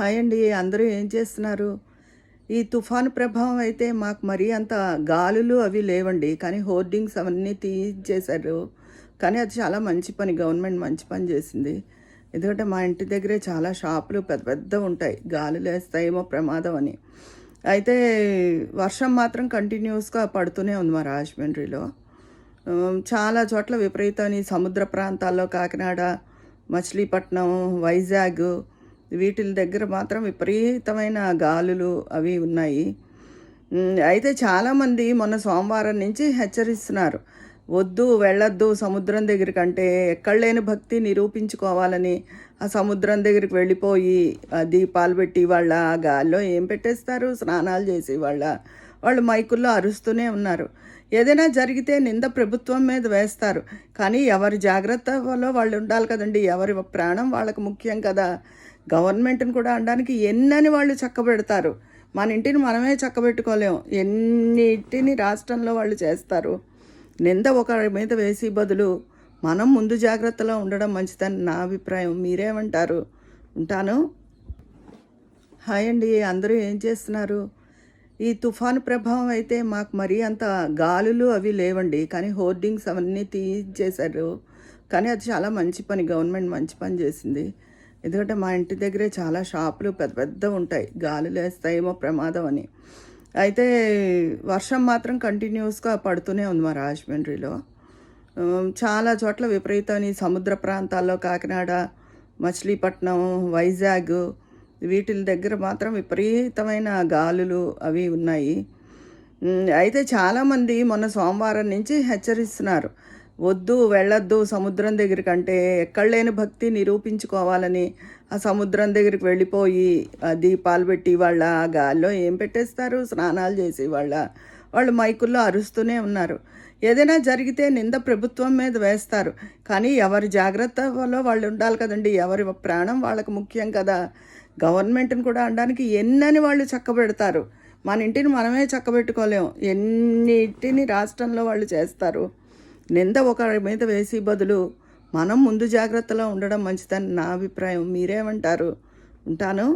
Hi అండి. అందరూ ఏం చేస్తున్నారు? ఈ తుఫాను ప్రభావం అయితే మాకు మరీ అంత గాలులు అవి లేవండి. కానీ హోర్డింగ్స్ అవన్నీ తీయించేశారు. కానీ అది చాలా మంచి పని. గవర్నమెంట్ మంచి పని చేసింది. ఎందుకంటే మా ఇంటి దగ్గరే చాలా షాపులు పెద్ద పెద్దవుంటాయి. గాలులేస్తాయేమో ప్రమాదం అని. అయితే వర్షం మాత్రం కంటిన్యూస్‌గా పడుతూనే ఉంది మా రాజమండ్రిలో. చాలా చోట్ల విపరీతమైన సముద్ర ప్రాంతాల్లో కాకినాడ, మచిలీపట్నం, వైజాగ్ వీటిల దగ్గర మాత్రం విపరీతమైన గాలులు అవి ఉన్నాయి. అయితే చాలామంది మొన్న సోమవారం నుంచి హెచ్చరిస్తున్నారు. వద్దు, వెళ్ళొద్దు సముద్రం దగ్గరికంటే, ఎక్కడ లేని భక్తి నిరూపించుకోవాలని ఆ సముద్రం దగ్గరికి వెళ్ళిపోయి దీపాలు పెట్టి వాళ్ళ ఆ గాల్లో ఏం పెట్టేస్తారు, స్నానాలు చేసి వాళ్ళు మైకుల్లో అరుస్తూనే ఉన్నారు. ఏదైనా జరిగితే నింద ప్రభుత్వం మీద వేస్తారు. కానీ ఎవరి జాగ్రత్తలో వాళ్ళు ఉండాలి కదండి. ఎవరి ప్రాణం వాళ్ళకు ముఖ్యం కదా. గవర్నమెంట్ని కూడా అనడానికి ఎన్నని వాళ్ళు చక్కబెడతారు. మన ఇంటిని మనమే చక్కబెట్టుకోలేం. ఎన్నింటిని రాష్ట్రంలో వాళ్ళు చేస్తారు. నింద ఒకరి మీద వేసి బదులు మనం ముందు జాగ్రత్తలో ఉండడం మంచిదని నా అభిప్రాయం. మీరేమంటారు? ఉంటాను. హాయ్ అండి. అందరూ ఏం చేస్తున్నారు? ఈ తుఫాను ప్రభావం అయితే మాకు మరీ అంత గాలులు అవి లేవండి. కానీ హోర్డింగ్స్ అవన్నీ తీయించేశారు. కానీ అది చాలా మంచి పని. గవర్నమెంట్ మంచి పని చేసింది. ఎందుకంటే మా ఇంటి దగ్గరే చాలా షాపులు పెద్ద పెద్దవుంటాయి. గాలులేస్తాయేమో ప్రమాదం అని. అయితే వర్షం మాత్రం కంటిన్యూస్‌గా పడుతూనే ఉంది మా రాజమండ్రిలో. చాలా చోట్ల విపరీతమైన సముద్ర ప్రాంతాల్లో కాకినాడ, మచిలీపట్నం, వైజాగ్ వీటిల దగ్గర మాత్రం విపరీతమైన గాలులు అవి ఉన్నాయి. అయితే చాలామంది మొన్న సోమవారం నుంచి హెచ్చరిస్తున్నారు. వద్దు, వెళ్ళొద్దు సముద్రం దగ్గరికంటే, ఎక్కడ లేని భక్తి నిరూపించుకోవాలని ఆ సముద్రం దగ్గరికి వెళ్ళిపోయి దీపాలు పెట్టి వాళ్ళ ఆ గాల్లో ఏం పెట్టేస్తారు, స్నానాలు చేసి వాళ్ళు మైకుల్లో అరుస్తూనే ఉన్నారు. ఏదైనా జరిగితే నింద ప్రభుత్వం మీద వేస్తారు. కానీ ఎవరి జాగ్రత్తలో వాళ్ళు ఉండాలి కదండి. ఎవరి ప్రాణం వాళ్ళకు ముఖ్యం కదా. గవర్నమెంట్ని కూడా అనడానికి ఎన్నని వాళ్ళు చక్కబెడతారు. మన ఇంటిని మనమే చక్కబెట్టుకోలేం. ఎన్నింటిని రాష్ట్రంలో వాళ్ళు చేస్తారు. నింద ఒకరి మీద వేసి బదులు మనం ముందు జాగ్రత్తలో ఉండడం మంచిదని నా అభిప్రాయం. మీరేమంటారు? ఉంటాను.